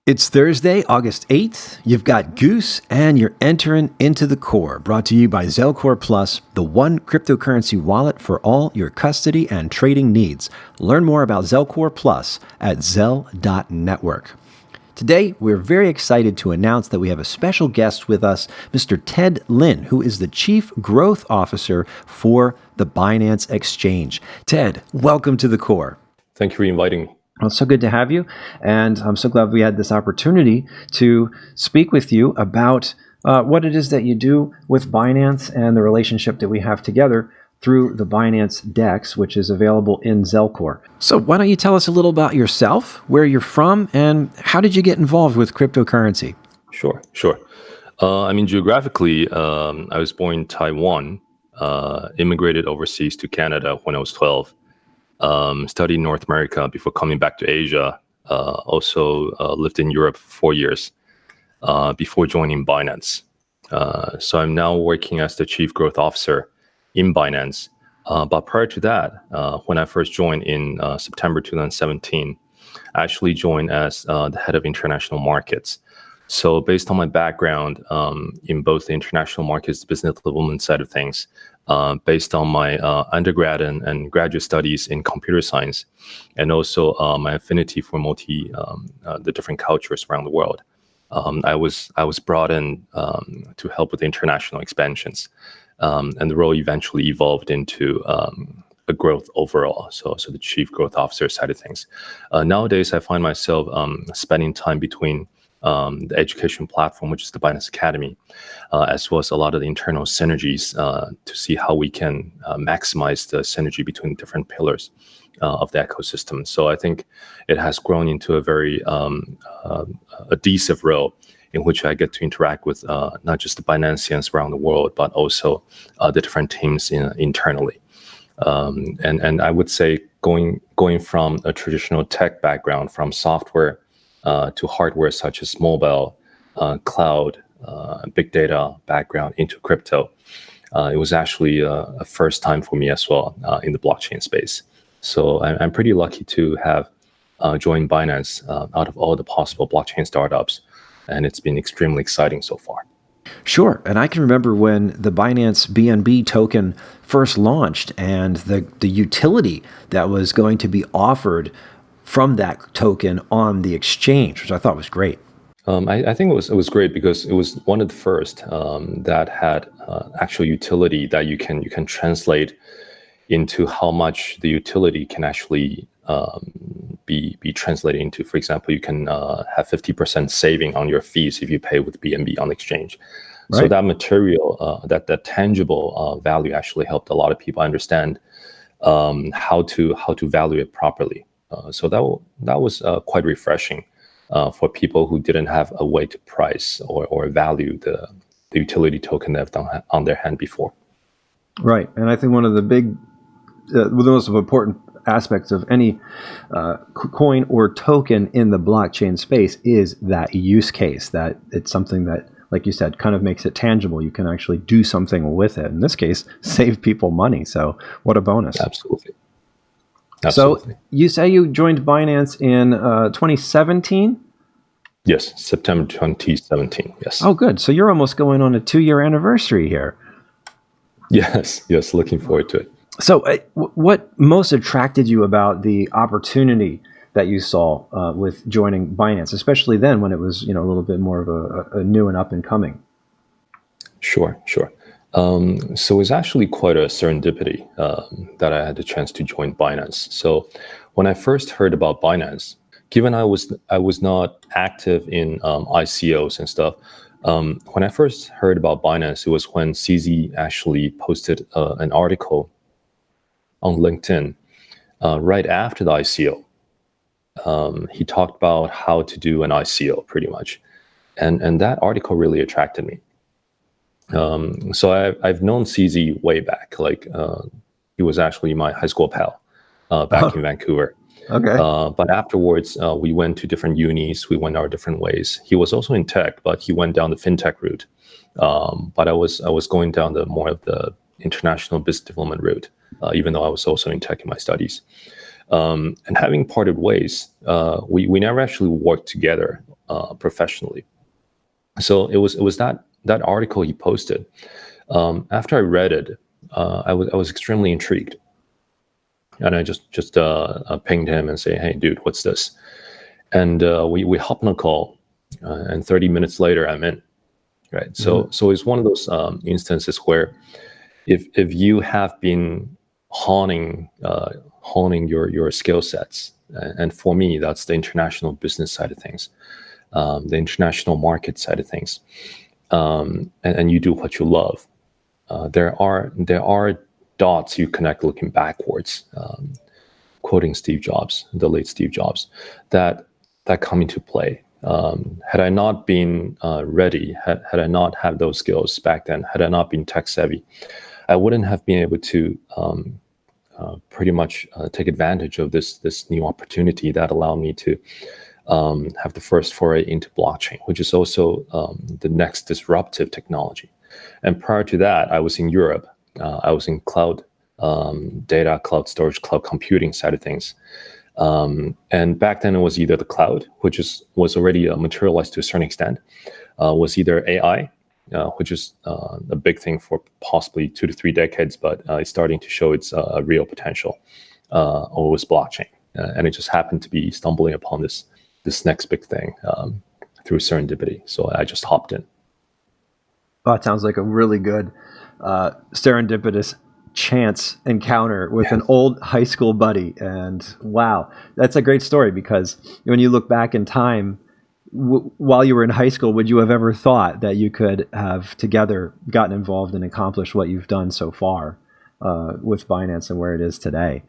It's Thursday, August 8th. You've got Goose and you're entering into the core, brought to you by ZelCore Plus, the one cryptocurrency wallet for all your custody and trading needs. Learn more about ZelCore Plus at zel.network. Today, we're very excited to announce that we have a special guest with us, Mr. Ted Lin, who is the Chief Growth Officer for the Binance Exchange. Ted, welcome to the core. Thank you for inviting me. Well, it's so good to have you, and I'm so glad we had this opportunity to speak with you about what it is that you do with Binance and the relationship that we have together through the BinanceDEX, which is available in ZelCore. So why don't you tell us a little about yourself, where you're from, and how did you get involved with cryptocurrency? Sure. Geographically, I was born in Taiwan, immigrated overseas to Canada when I was 12. Studied in North America before coming back to Asia. Also lived in Europe for 4 years before joining Binance. So I'm now working as the Chief Growth Officer in Binance. But prior to that, when I first joined in September 2017, I actually joined as the head of international markets. So based on my background in both the international markets, business development side of things, based on my undergrad and graduate studies in computer science, and also my affinity for the different cultures around the world, I was brought in to help with international expansions, and the role eventually evolved into a growth overall. So the chief growth officer side of things. Nowadays, I find myself spending time between the education platform, which is the Binance Academy, as well as a lot of the internal synergies to see how we can maximize the synergy between different pillars of the ecosystem. So I think it has grown into a very adhesive role in which I get to interact with not just the Binanceans around the world, but also the different teams internally. And I would say going from a traditional tech background, from software to hardware such as mobile, cloud, big data background into crypto. It was actually a first time for me as well in the blockchain space. So I'm pretty lucky to have joined Binance out of all the possible blockchain startups, and it's been extremely exciting so far. Sure. And I can remember when the Binance BNB token first launched and the utility that was going to be offered from that token on the exchange, which I thought was great. I think it was great because it was one of the first that had actual utility that you can translate into how much the utility can actually be translated into. For example, you can have 50% saving on your fees if you pay with BNB on the exchange. Right. So that material, that tangible value actually helped a lot of people understand how to value it properly. So that was quite refreshing for people who didn't have a way to price or value the utility token they've done on their hand before. Right, and I think one of the the most important aspects of any coin or token in the blockchain space is that use case, that it's something that, like you said, kind of makes it tangible. You can actually do something with it. In this case, save people money. So what a bonus. Absolutely. So you say you joined Binance in 2017? Yes, September 2017, yes. Oh, good. So you're almost going on a 2-year anniversary here. Yes, looking forward to it. So what most attracted you about the opportunity that you saw with joining Binance, especially then when it was a little bit more of a new and up and coming? Sure. So it's actually quite a serendipity that I had the chance to join Binance. So when I first heard about Binance, given I was not active in ICOs and stuff, when I first heard about Binance, it was when CZ actually posted an article on LinkedIn right after the ICO. He talked about how to do an ICO pretty much, and that article really attracted me. So I've known CZ way back. He was actually my high school pal back in Vancouver. Okay. But afterwards, we went to different unis. We went our different ways. He was also in tech, but he went down the fintech route. But I was going down the more of the international business development route, even though I was also in tech in my studies. And having parted ways, we never actually worked together professionally. So it was that article he posted. After I read it, I was extremely intrigued, and I just pinged him and say, "Hey, dude, what's this?" And we hopped on a call, and 30 minutes later, I'm in. Right. So it's one of those instances where if you have been honing your skill sets, and for me, that's the international business side of things, the international market side of things, and you do what you love. There are dots you connect looking backwards, quoting Steve Jobs, the late Steve Jobs, that come into play. Had I not been ready, had I not had those skills back then, had I not been tech savvy, I wouldn't have been able to pretty much take advantage of this new opportunity that allowed me to have the first foray into blockchain, which is also the next disruptive technology. And prior to that, I was in Europe. I was in cloud data, cloud storage, cloud computing side of things. And back then it was either the cloud, which was already materialized to a certain extent, was either AI, which is a big thing for possibly 2 to 3 decades, but it's starting to show its real potential, or was blockchain. And it just happened to be stumbling upon this next big thing through serendipity. So I just hopped in. Oh, it sounds like a really good serendipitous chance encounter with an old high school buddy. And wow, that's a great story, because when you look back in time, while you were in high school, would you have ever thought that you could have together gotten involved and accomplished what you've done so far with Binance and where it is today?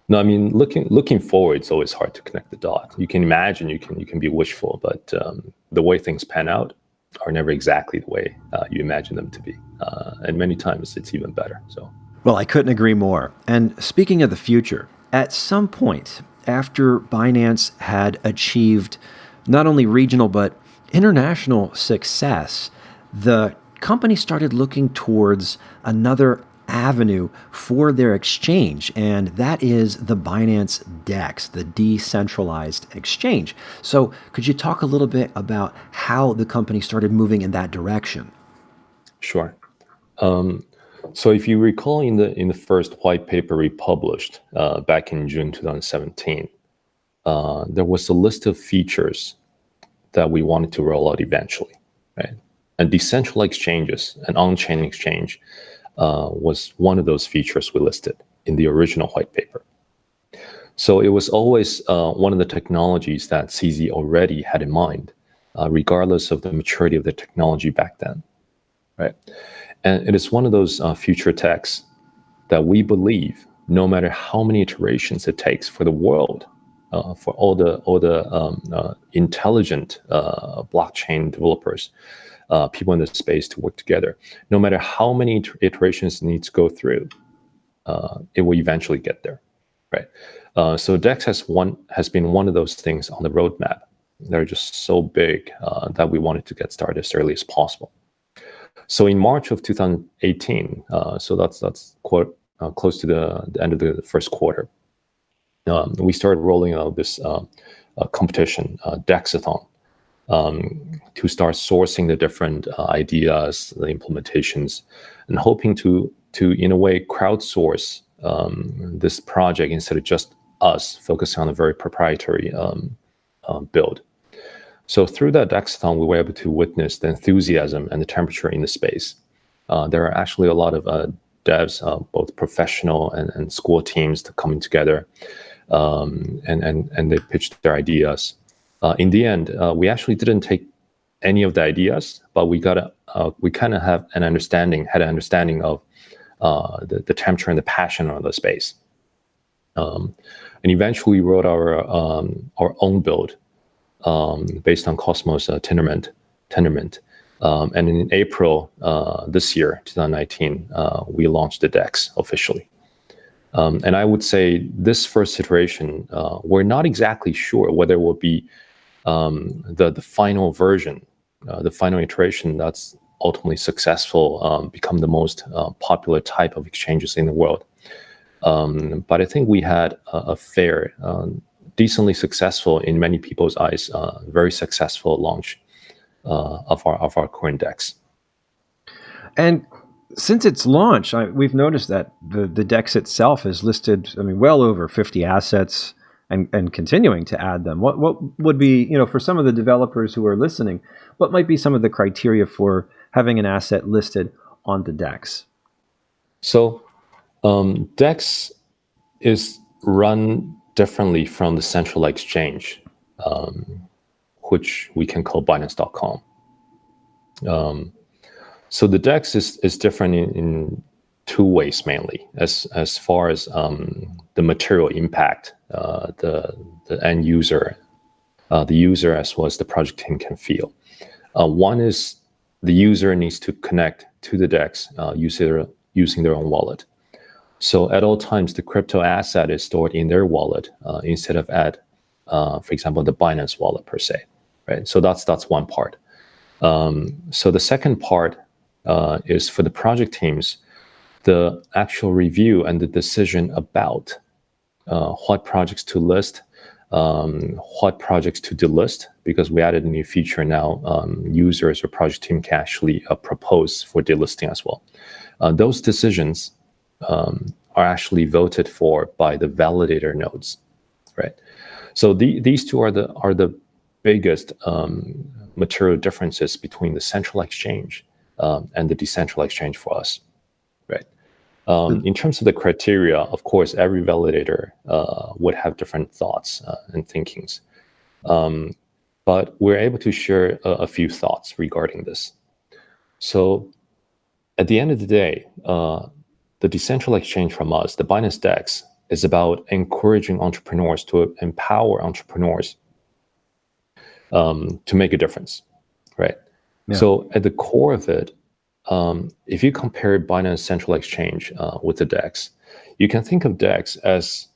No, I mean, looking forward, it's always hard to connect the dot. You can imagine, you can be wishful, but the way things pan out are never exactly the way you imagine them to be. And many times it's even better. So, well, I couldn't agree more. And speaking of the future, at some point after Binance had achieved not only regional but international success, the company started looking towards another avenue for their exchange, and that is the BinanceDEX, the decentralized exchange. So could you talk a little bit about how the company started moving in that direction? Sure. So if you recall, in the first white paper we published back in June 2017, there was a list of features that we wanted to roll out eventually, right? And decentralized exchanges, an on-chain exchange, was one of those features we listed in the original white paper. So it was always one of the technologies that CZ already had in mind, regardless of the maturity of the technology back then, right? And it is one of those future techs that we believe, no matter how many iterations it takes for the world, for all the intelligent blockchain developers, people in the space to work together, no matter how many iterations it needs to go through, it will eventually get there, right? So DEX has been one of those things on the roadmap. They're just so big that we wanted to get started as early as possible. So in March of 2018, so that's quite close to the end of the first quarter, we started rolling out this competition, DEXathon, to start sourcing the different ideas, the implementations, and hoping to in a way crowdsource this project instead of just us focusing on a very proprietary build. So through that DEXathon, we were able to witness the enthusiasm and the temperature in the space. There are actually a lot of devs, both professional and school teams, coming together, and they pitched their ideas. In the end, we actually didn't take any of the ideas, but we kind of had an understanding of the temperature and the passion of the space. And eventually we wrote our own build, based on Cosmos Tendermint. And in April this year, 2019, we launched the DEX officially. And I would say this first iteration, we're not exactly sure whether it will be the final version, the final iteration that's ultimately successful, become the most popular type of exchanges in the world. But I think we had a fair decently successful in many people's eyes, very successful launch of our current DEX. And since its launch, we've noticed that the DEX itself has listed, well over 50 assets and continuing to add them. What would be, for some of the developers who are listening, what might be some of the criteria for having an asset listed on the DEX? So DEX is run differently from the central exchange, which we can call Binance.com. So the DEX is different in two ways mainly, as far as the material impact the end user, the user as well as the project team can feel. One is the user needs to connect to the DEX using their own wallet. So at all times, the crypto asset is stored in their wallet instead of at, for example, the Binance wallet per se, right? So that's one part. So the second part is for the project teams, the actual review and the decision about what projects to list, what projects to delist, because we added a new feature now. Users or project team can actually propose for delisting as well. Those decisions are actually voted for by the validator nodes, right? So these two are the biggest material differences between the central exchange and the decentralized exchange for us, right? In terms of the criteria, of course, every validator would have different thoughts and thinkings. But we're able to share a few thoughts regarding this. So at the end of the day, the decentralized exchange from us, the BinanceDEX, is about encouraging entrepreneurs to empower entrepreneurs to make a difference, right? Yeah. So at the core of it, if you compare Binance Central Exchange with the DEX, you can think of DEX as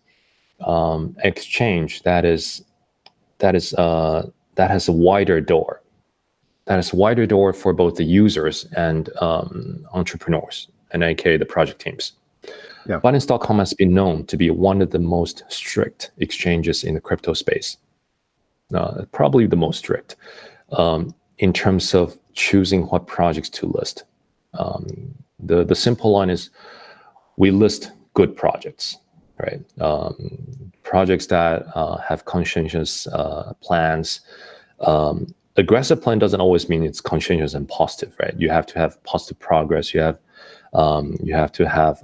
exchange that has a wider door. That is a wider door for both the users and entrepreneurs, and aka the project teams. Yeah. Binance.com has been known to be one of the most strict exchanges in the crypto space. Probably the most strict in terms of choosing what projects to list. The simple line is we list good projects, right? Projects that have conscientious plans. Aggressive plan doesn't always mean it's conscientious and positive, right? You have to have positive progress. You have to have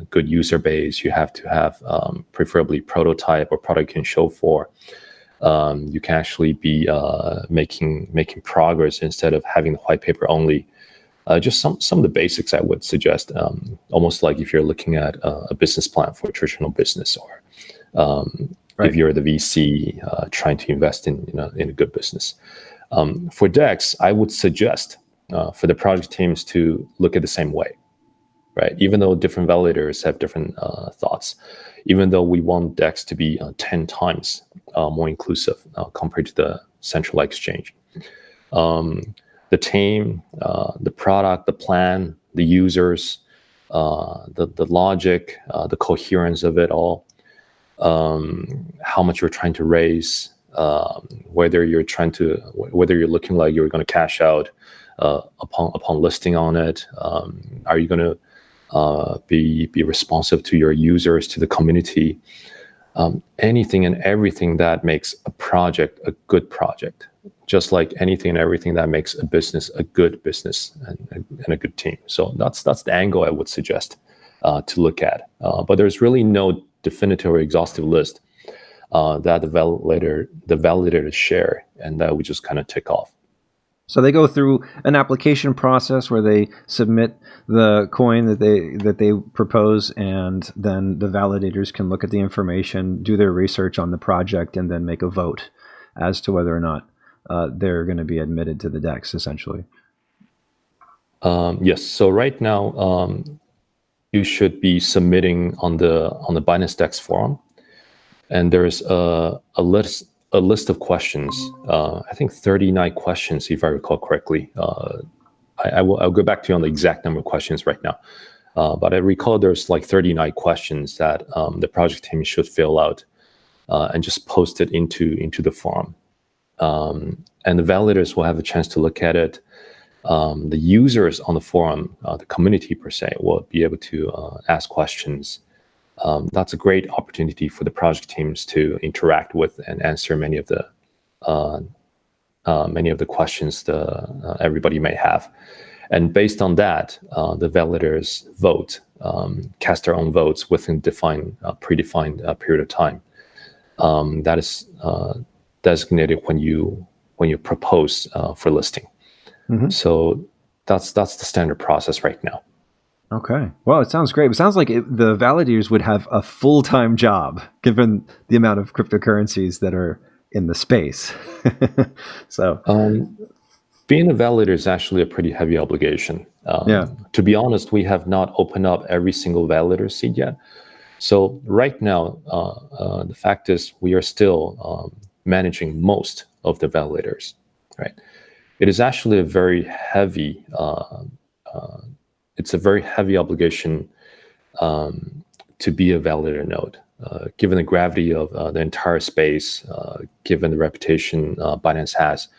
good user base. You have to have preferably prototype or product you can show for. You can actually be making progress instead of having the white paper only. Just some of the basics I would suggest, almost like if you're looking at a business plan for a traditional business, or right. If you're the VC trying to invest in a good business. For DEX, I would suggest for the project teams to look at the same way, right? Even though different validators have different thoughts, even though we want DEX to be 10 times more inclusive compared to the central exchange. The team, the product, the plan, the users, the logic, the coherence of it all, how much you're trying to raise, whether you're looking like you're going to cash out upon listing on it. Are you going to be responsive to your users, to the community? Anything and everything that makes a project a good project, just like anything and everything that makes a business a good business and a good team. So that's the angle I would suggest to look at. But there's really no definitive or exhaustive list that the validators share and that we just kind of tick off. So they go through an application process where they submit the coin that they propose, and then the validators can look at the information, do their research on the project, and then make a vote as to whether or not they're going to be admitted to the DEX, essentially. Yes. So right now, you should be submitting on the BinanceDEX forum, and there's a list of questions. I think 39 questions, if I recall correctly. I'll go back to you on the exact number of questions right now. But I recall there's like 39 questions that the project team should fill out and just post it into the forum. And the validators will have a chance to look at it. The users on the forum, the community per se, will be able to ask questions. That's a great opportunity for the project teams to interact with and answer many of the questions everybody may have. And based on that, the validators vote, cast their own votes within predefined period of time. That is designated when you propose for listing. Mm-hmm. So that's the standard process right now. Okay. Well, it sounds great. It sounds like the validators would have a full-time job given the amount of cryptocurrencies that are in the space. So being a validator is actually a pretty heavy obligation. To be honest, we have not opened up every single validator seat yet. So right now, the fact is we are still managing most of the validators, right? It is actually a very heavy, it's a very heavy obligation to be a validator node, given the gravity of the entire space, given the reputation Binance has,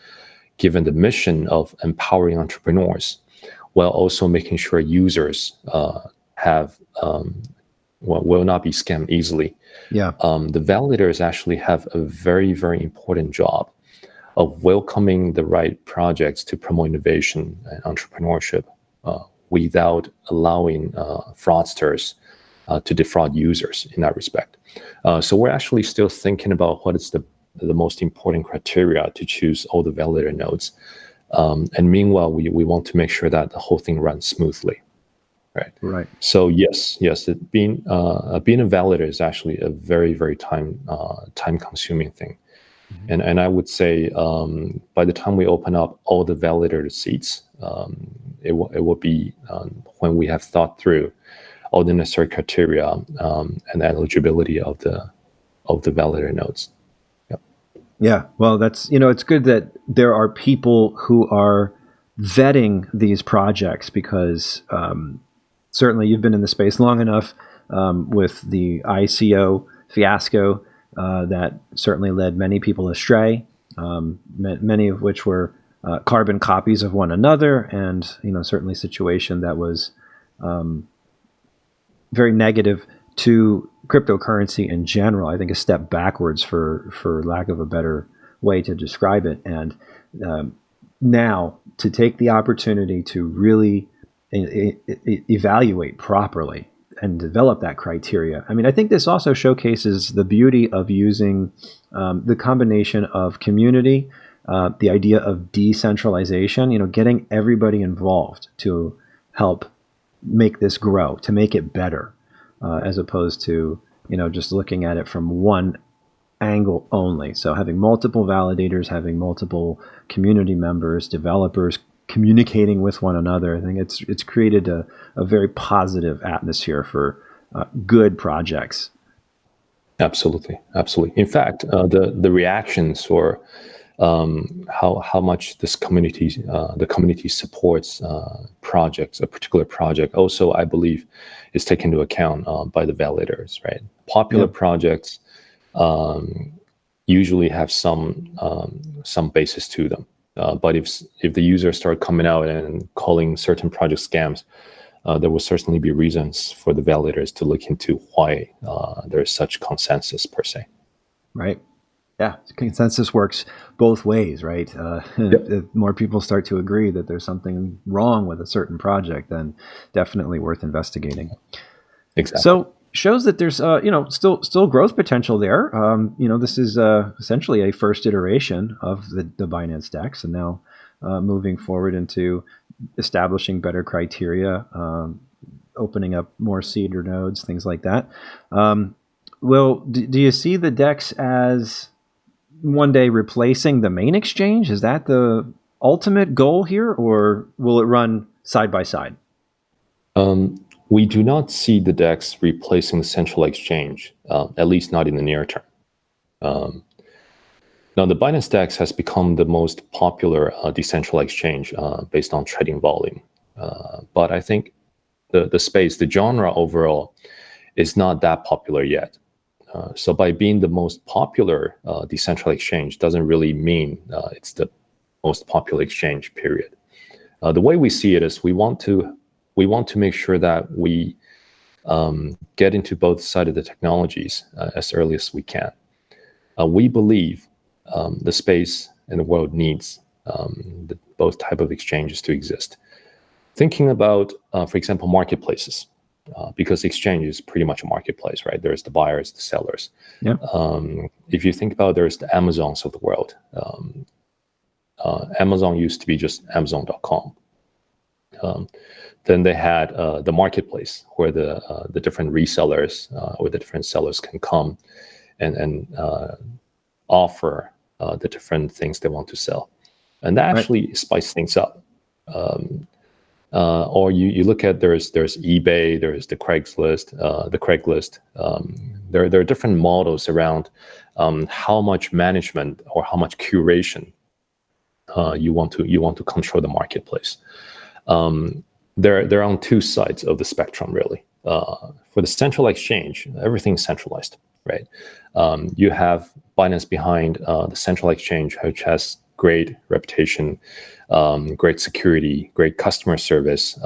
given the mission of empowering entrepreneurs, while also making sure users will not be scammed easily. The validators actually have a very, very important job of welcoming the right projects to promote innovation and entrepreneurship without allowing fraudsters to defraud users in that respect. So we're actually still thinking about what is the most important criteria to choose all the validator nodes. And meanwhile, we want to make sure that the whole thing runs smoothly. Right. So yes, being a validator is actually a very, very time consuming thing. Mm-hmm. And I would say by the time we open up all the validator seats, it will be when we have thought through all the necessary criteria and the eligibility of the validator nodes. Yep. Yeah. Well, that's it's good that there are people who are vetting these projects because certainly you've been in the space long enough with the ICO fiasco that certainly led many people astray, many of which were carbon copies of one another, and certainly a situation that was very negative to cryptocurrency in general. I think a step backwards for lack of a better way to describe it. And now to take the opportunity to really evaluate properly and develop that criteria. I mean, I think this also showcases the beauty of using the combination of community, the idea of decentralization, getting everybody involved to help make this grow, to make it better, as opposed to, just looking at it from one angle only. So having multiple validators, having multiple community members, developers, communicating with one another. I think it's created a very positive atmosphere for good projects. Absolutely. In fact, the reactions or how much this the community supports projects, a particular project, also I believe is taken into account by the validators. Right, popular projects usually have some basis to them. But if the users start coming out and calling certain projects scams, there will certainly be reasons for the validators to look into why there is such consensus per se. Right. Yeah. Consensus works both ways, right? If more people start to agree that there's something wrong with a certain project, then definitely worth investigating. Exactly. So shows that there's still growth potential there. This is essentially a first iteration of the BinanceDEX, and now moving forward into establishing better criteria, opening up more seeder nodes, things like that. Do you see the DEX as one day replacing the main exchange? Is that the ultimate goal here, or will it run side by side? We do not see the DEX replacing the central exchange, at least not in the near term. Now, the BinanceDEX has become the most popular decentralized exchange based on trading volume. But I think the space, the genre overall, is not that popular yet. So by being the most popular decentralized exchange doesn't really mean it's the most popular exchange, period. The way we see it is we want to make sure that we get into both sides of the technologies as early as we can. We believe the space and the world needs both type of exchanges to exist. Thinking about, for example, marketplaces, because exchange is pretty much a marketplace, right? There's the buyers, the sellers. Yeah. If you think about, there's the Amazons of the world. Amazon used to be just Amazon.com. Then they had the marketplace where the different resellers or the different sellers can come and offer the different things they want to sell, and that actually spices things up. Or you look at there's eBay, there's the Craigslist. There are different models around how much management or how much curation you want to control the marketplace. They're on two sides of the spectrum, really. For the central exchange, everything's centralized, right? You have Binance behind the central exchange, which has great reputation, great security, great customer service.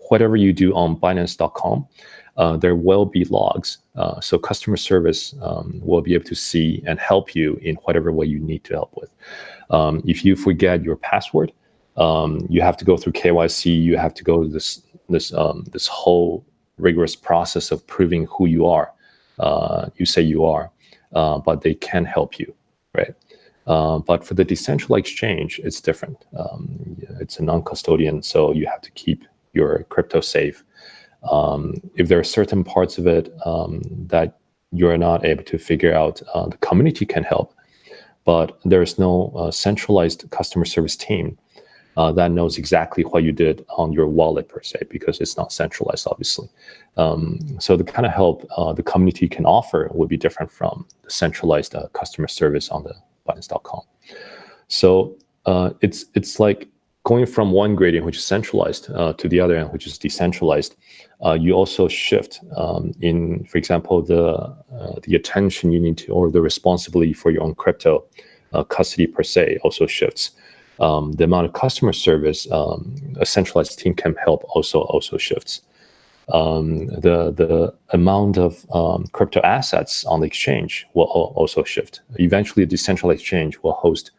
Whatever you do on Binance.com, there will be logs. So customer service will be able to see and help you in whatever way you need to help with. If you forget your password, you have to go through KYC. You have to go to this whole rigorous process of proving who you are. You say you are, but they can help you, right? But for the decentralized exchange, it's different. It's a non-custodian, so you have to keep your crypto safe. If there are certain parts of it that you're not able to figure out, the community can help, but there is no centralized customer service team that knows exactly what you did on your wallet per se, because it's not centralized, obviously. So the kind of help the community can offer would be different from the centralized customer service on the Binance.com. So it's like going from one gradient, which is centralized, to the other end, which is decentralized. You also shift in, for example, the attention you need to, or the responsibility for your own crypto custody per se also shifts. The amount of customer service a centralized team can help also shifts. The amount of crypto assets on the exchange will also shift. Eventually, the decentralized exchange will host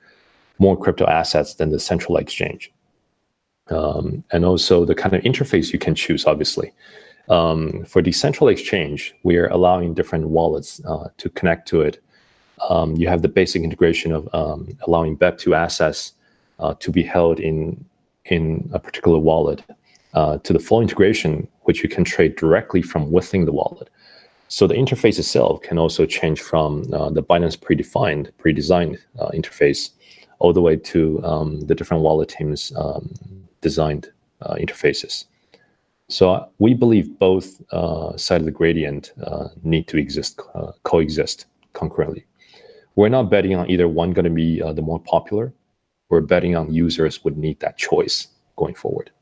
more crypto assets than the central exchange. And also the kind of interface you can choose, obviously. For decentralized exchange, we are allowing different wallets to connect to it. You have the basic integration of allowing BEP2 assets to be held in a particular wallet, to the full integration, which you can trade directly from within the wallet. So the interface itself can also change from the Binance pre-designed interface all the way to the different wallet teams' designed interfaces. So we believe both sides of the gradient need to coexist concurrently. We're not betting on either one going to be the more popular. We're betting on users would need that choice going forward.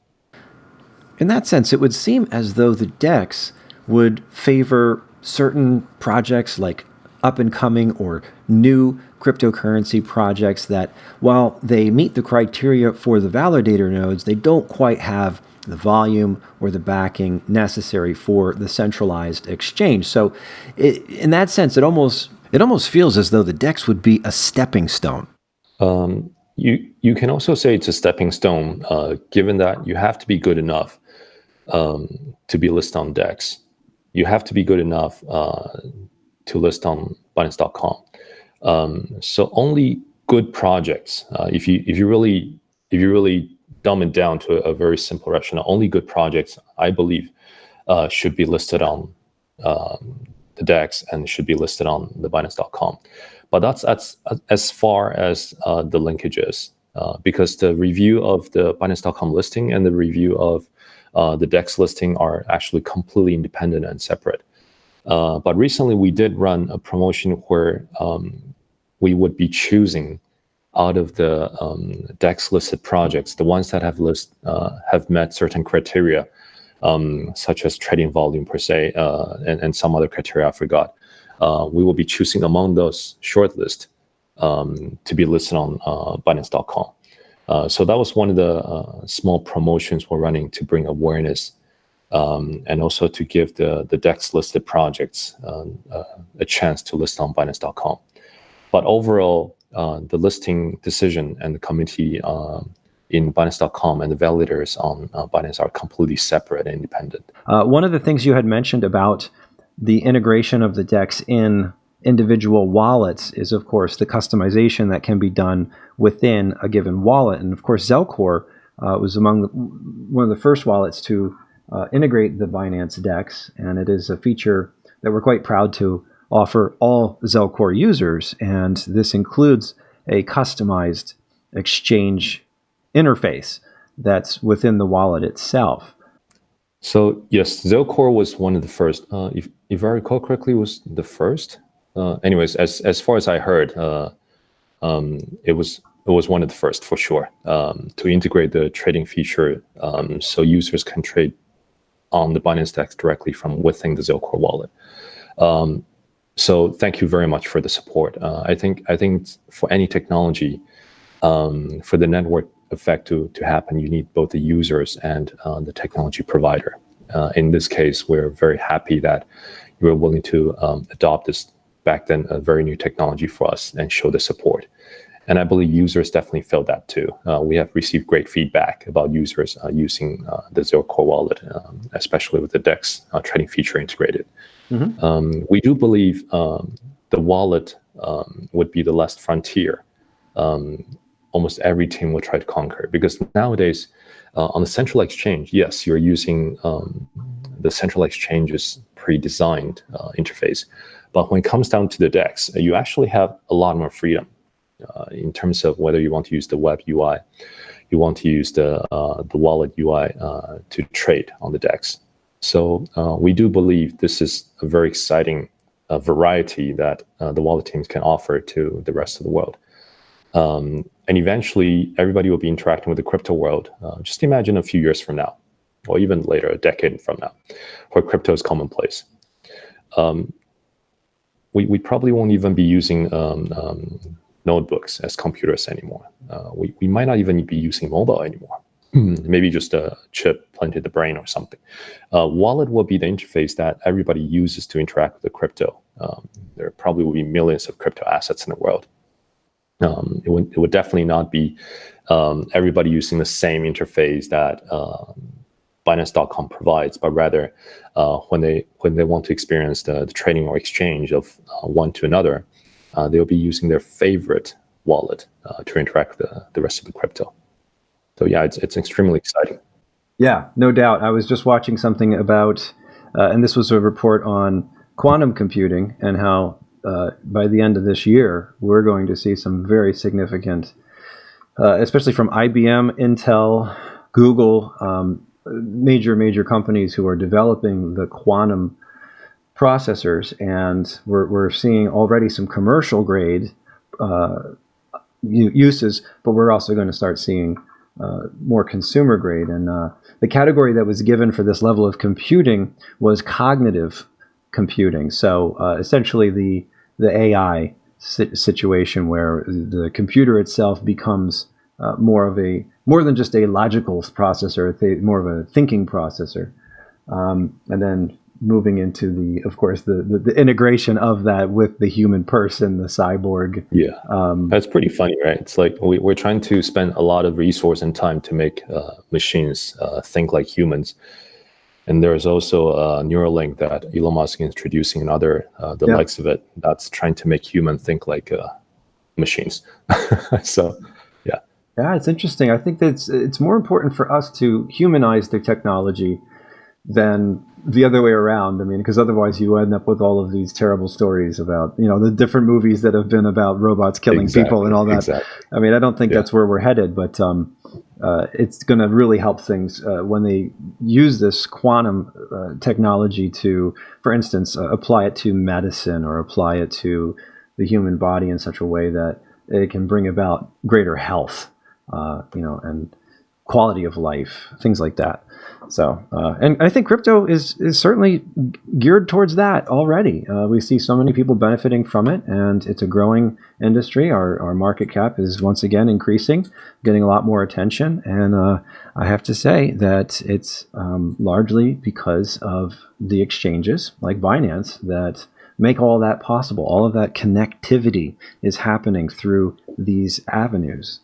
In that sense, it would seem as though the DEX would favor certain projects like up-and-coming or new cryptocurrency projects that, while they meet the criteria for the validator nodes, they don't quite have the volume or the backing necessary for the centralized exchange. So in that sense, it almost feels as though the DEX would be a stepping stone. You can also say it's a stepping stone, given that you have to be good enough to be listed on DEX. You have to be good enough to list on Binance.com. So only good projects. If you really dumb it down to a very simple rationale, only good projects, I believe, should be listed on the DEX and should be listed on the Binance.com. But that's as far as the linkage is, because the review of the Binance.com listing and the review of the DEX listing are actually completely independent and separate. But recently we did run a promotion where we would be choosing out of the DEX listed projects, the ones that have met certain criteria, such as trading volume per se, and some other criteria I forgot. We will be choosing among those shortlist to be listed on Binance.com. So that was one of the small promotions we're running to bring awareness, and also to give the DEX listed projects a chance to list on Binance.com. But overall, the listing decision and the committee in Binance.com and the validators on Binance are completely separate and independent. One of the things you had mentioned about the integration of the DEX in individual wallets is, of course, the customization that can be done within a given wallet. And of course, ZelCore was among one of the first wallets to integrate the BinanceDEX, and it is a feature that we're quite proud to offer all ZelCore users. And this includes a customized exchange interface that's within the wallet itself. So yes, ZelCore was one of the first. If I recall correctly, was the first. Anyways, as far as I heard, it was one of the first for sure to integrate the trading feature, so users can trade on the BinanceDEX directly from within the ZelCore wallet. So thank you very much for the support. I think for any technology, for the network effect to happen, you need both the users and the technology provider. In this case, we're very happy that you were willing to adopt this, back then, a very new technology for us and show the support. And I believe users definitely felt that too. We have received great feedback about users using the ZelCore wallet, especially with the DEX trading feature integrated. Mm-hmm. We do believe the wallet would be the last frontier almost every team will try to conquer, because nowadays on the central exchange, yes, you're using the central exchange's pre-designed interface, but when it comes down to the DEX, you actually have a lot more freedom in terms of whether you want to use the web UI, you want to use the wallet UI to trade on the DEX. So we do believe this is a very exciting variety that the wallet teams can offer to the rest of the world. And eventually, everybody will be interacting with the crypto world. Just imagine a few years from now, or even later, a decade from now, where crypto is commonplace. We probably won't even be using notebooks as computers anymore. We might not even be using mobile anymore. Maybe just a chip planted in the brain or something. Wallet will be the interface that everybody uses to interact with the crypto. There probably will be millions of crypto assets in the world. It would definitely not be everybody using the same interface that Binance.com provides, but rather when they want to experience the trading or exchange of one to another, they'll be using their favorite wallet to interact with the rest of the crypto. So yeah, it's extremely exciting. Yeah, no doubt. I was just watching something about, and this was a report on quantum computing and how by the end of this year, we're going to see some very significant, especially from IBM, Intel, Google, major companies who are developing the quantum processors. And we're seeing already some commercial grade uses, but we're also going to start seeing more consumer grade. And the category that was given for this level of computing was cognitive computing. So essentially the AI situation where the computer itself becomes more than just a logical processor, more of a thinking processor, and then moving into the integration of that with the human person, the cyborg. Yeah, that's pretty funny, right? It's like we're trying to spend a lot of resource and time to make machines think like humans. And there's also a Neuralink that Elon Musk is introducing, and other likes of it, that's trying to make humans think like machines. So, yeah. Yeah, it's interesting. I think that it's more important for us to humanize the technology than the other way around. I mean, because otherwise you end up with all of these terrible stories about, the different movies that have been about robots killing people and all that. Exactly. I mean, I don't think that's where we're headed, but it's going to really help things when they use this quantum technology to, for instance, apply it to medicine or apply it to the human body in such a way that it can bring about greater health, and quality of life, things like that. So, and I think crypto is certainly geared towards that already. We see so many people benefiting from it, and it's a growing industry. Our market cap is once again increasing, getting a lot more attention. And I have to say that it's largely because of the exchanges like Binance that make all that possible. All of that connectivity is happening through these avenues.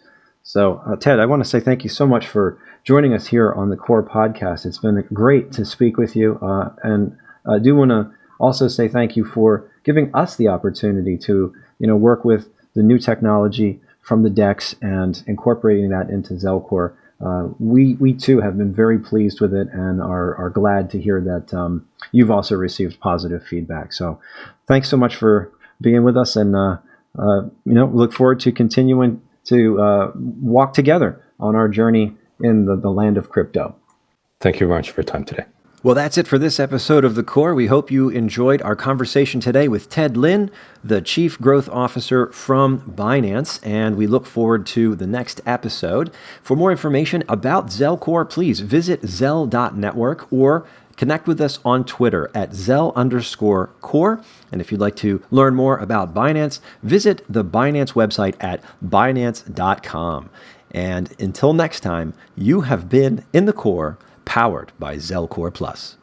So, Ted, I want to say thank you so much for joining us here on the Core Podcast. It's been great to speak with you. And I do want to also say thank you for giving us the opportunity to, work with the new technology from the DEX and incorporating that into ZelCore. We too have been very pleased with it and are glad to hear that you've also received positive feedback. So thanks so much for being with us, and look forward to continuing to walk together on our journey in the land of crypto. Thank you very much for your time today. Well, that's it for this episode of The Core. We hope you enjoyed our conversation today with Ted Lin, the Chief Growth Officer from Binance, and we look forward to the next episode. For more information about ZelCore, please visit zel.network or connect with us on Twitter at @Zel_core. And if you'd like to learn more about Binance, visit the Binance website at Binance.com. And until next time, you have been in the Core, powered by ZelCore Plus.